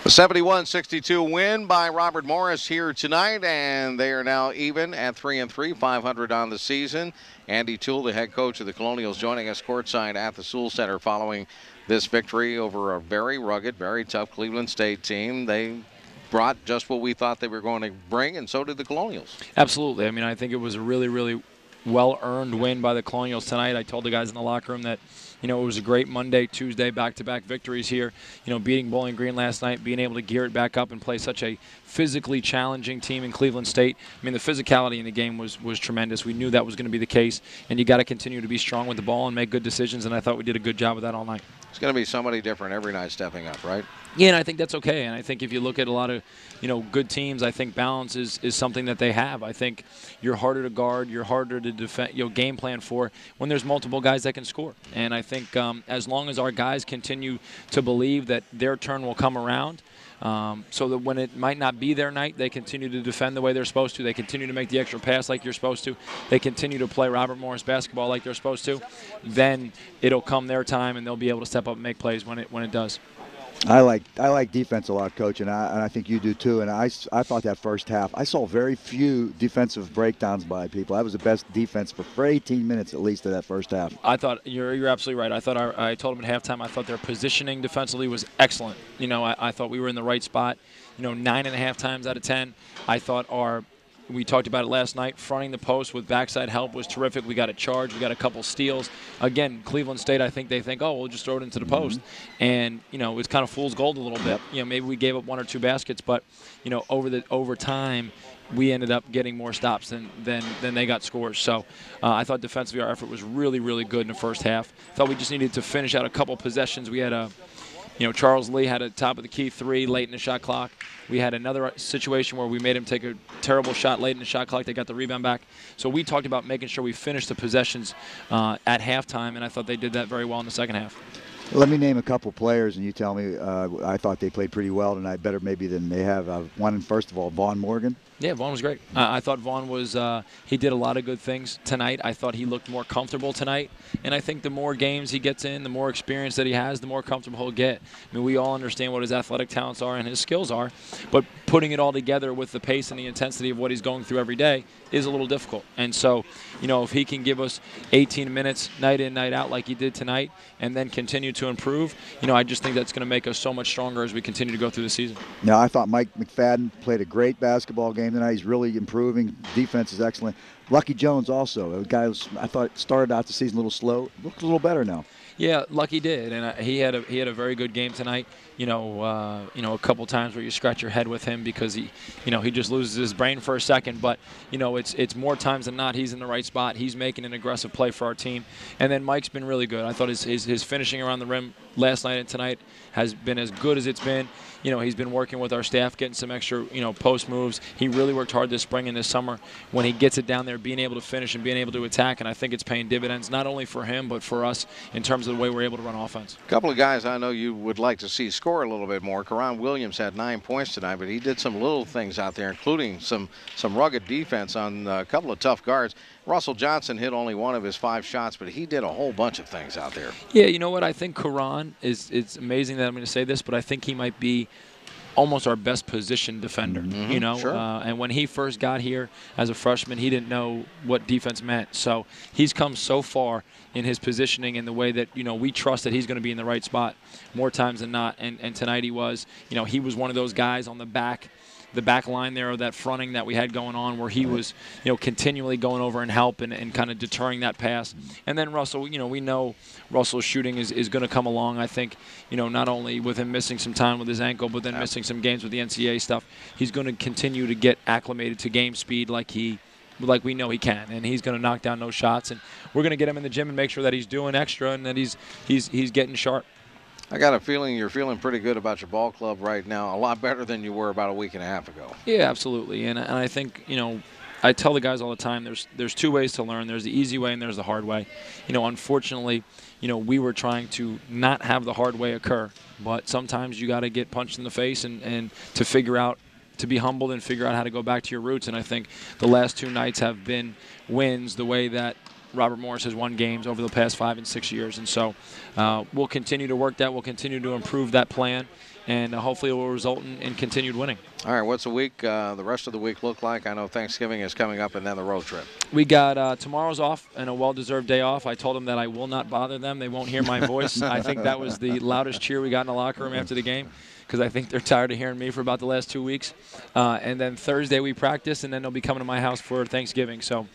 A 71-62 win by Robert Morris here tonight, and they are now even at 3-3, 500 on the season. Andy Toole, the head coach of the Colonials, joining us courtside at the Sewell Center following this victory over a very rugged, very tough Cleveland State team. They brought just what we thought they were going to bring, and so did the Colonials. Absolutely. I mean, I think it was a really, really well-earned win by the Colonials tonight. I told the guys in the locker room that, it was a great Monday, Tuesday, back-to-back victories here. Beating Bowling Green last night, being able to gear it back up and play such a physically challenging team in Cleveland State. I mean, the physicality in the game was tremendous. We knew that was going to be the case, and you got to continue to be strong with the ball and make good decisions, and I thought we did a good job of that all night. It's going to be somebody different every night stepping up, right? Yeah, and I think that's okay. And I think if you look at a lot of, good teams, I think balance is something that they have. I think you're harder to guard, you're harder to defend, game plan for when there's multiple guys that can score. And I think as long as our guys continue to believe that their turn will come around, so that when it might not be their night, they continue to defend the way they're supposed to. They continue to make the extra pass like you're supposed to. They continue to play Robert Morris basketball like they're supposed to. Then it'll come their time, and they'll be able to step up and make plays when it does. I like defense a lot, Coach, and I think you do too. And I thought that first half, I saw very few defensive breakdowns by people. That was the best defense for 18 minutes at least of that first half. I thought you're absolutely right. I thought I told them at halftime, I thought their positioning defensively was excellent. I thought we were in the right spot. 9.5 times out of 10. I thought we talked about it last night, fronting the post with backside help was terrific. We got a charge. We got a couple steals. Again, Cleveland State, I think they think, we'll just throw it into the post. And, it's kind of fool's gold a little bit. Maybe we gave up 1 or 2 baskets, but, over time, we ended up getting more stops than they got scores. So I thought defensively our effort was really, really good in the first half. Thought we just needed to finish out a couple possessions. We had Charles Lee had a top-of-the-key 3 late in the shot clock. We had another situation where we made him take a terrible shot late in the shot clock. They got the rebound back. So we talked about making sure we finished the possessions at halftime, and I thought they did that very well in the second half. Let me name a couple players, and you tell me. I thought they played pretty well tonight, better maybe than they have. One, first of all, Vaughn Morgan. Yeah, Vaughn was great. I thought Vaughn was he did a lot of good things tonight. I thought he looked more comfortable tonight. And I think the more games he gets in, the more experience that he has, the more comfortable he'll get. I mean, we all understand what his athletic talents are and his skills are, but putting it all together with the pace and the intensity of what he's going through every day is a little difficult. And so, if he can give us 18 minutes night in, night out like he did tonight and then continue to improve, I just think that's going to make us so much stronger as we continue to go through the season. Now, I thought Mike McFadden played a great basketball game tonight. He's really improving. Defense is excellent. Lucky Jones also, a guy who I thought started out the season a little slow, looked a little better now. Yeah, Lucky did, and he had a very good game tonight. A couple times where you scratch your head with him because he just loses his brain for a second. But it's more times than not he's in the right spot. He's making an aggressive play for our team, and then Mike's been really good. I thought his finishing around the rim last night and tonight has been as good as it's been. He's been working with our staff, getting some extra, post moves. He really worked hard this spring and this summer when he gets it down there, being able to finish and being able to attack. And I think it's paying dividends, not only for him, but for us in terms of the way we're able to run offense. A couple of guys I know you would like to see score a little bit more. Karan Williams had 9 points tonight, but he did some little things out there, including some rugged defense on a couple of tough guards. Russell Johnson hit only 1 of his 5 shots, but he did a whole bunch of things out there. Yeah, you know what? I think Karan it's amazing that I'm going to say this, but I think he might be almost our best position defender, Sure. And when he first got here as a freshman, he didn't know what defense meant. So he's come so far in his positioning and the way that, we trust that he's going to be in the right spot more times than not. And tonight he was, he was one of those guys on the back line there, or that fronting that we had going on, where he was, continually going over and help and kind of deterring that pass. And then Russell, we know Russell's shooting is going to come along. I think, not only with him missing some time with his ankle, but then missing some games with the NCAA stuff, he's going to continue to get acclimated to game speed like we know he can, and he's going to knock down those shots. And we're going to get him in the gym and make sure that he's doing extra and that he's getting sharp. I got a feeling you're feeling pretty good about your ball club right now, a lot better than you were about a week and a half ago. Yeah, absolutely. And I think, I tell the guys all the time, there's 2 ways to learn. There's the easy way and there's the hard way. Unfortunately, we were trying to not have the hard way occur, but sometimes you got to get punched in the face and to figure out, to be humbled and figure out how to go back to your roots. And I think the last 2 nights have been wins the way that Robert Morris has won games over the past 5 and 6 years. And so we'll continue to work that. We'll continue to improve that plan. And hopefully it will result in continued winning. All right, what's the rest of the week look like? I know Thanksgiving is coming up and then the road trip. We got tomorrow's off and a well-deserved day off. I told them that I will not bother them. They won't hear my voice. I think that was the loudest cheer we got in the locker room after the game, because I think they're tired of hearing me for about the last 2 weeks. And then Thursday we practice, and then they'll be coming to my house for Thanksgiving. So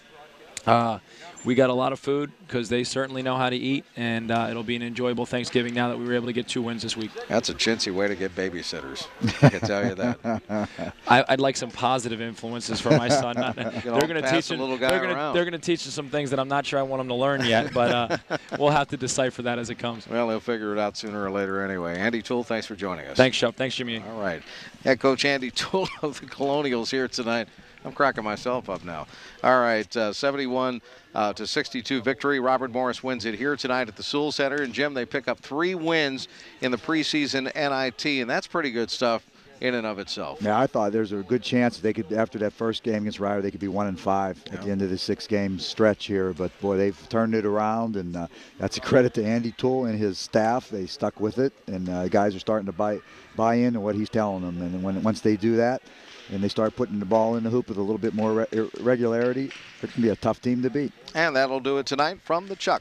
we got a lot of food because they certainly know how to eat, and it'll be an enjoyable Thanksgiving now that we were able to get 2 wins this week. That's a chintzy way to get babysitters. I can tell you that. I'd like some positive influences for my son. They're going to teach him. They're going to teach him some things that I'm not sure I want him to learn yet, but we'll have to decipher that as it comes. Well, he'll figure it out sooner or later anyway. Andy Toole, thanks for joining us. Thanks, Shep. Thanks, Jimmy. All right. Head coach Andy Toole of the Colonials here tonight. I'm cracking myself up now. All right, 71 to 62 victory. Robert Morris wins it here tonight at the Toole Center. And, Jim, they pick up 3 wins in the preseason NIT, and that's pretty good stuff in and of itself. Yeah, I thought there's a good chance they could, after that first game against Ryder, they could be 1-5 at the end of the 6-game stretch here. But, boy, they've turned it around, and that's a credit to Andy Toole and his staff. They stuck with it, and guys are starting to buy into what he's telling them. And once they do that, and they start putting the ball in the hoop with a little bit more regularity, it can be a tough team to beat. And that'll do it tonight from the Chuck.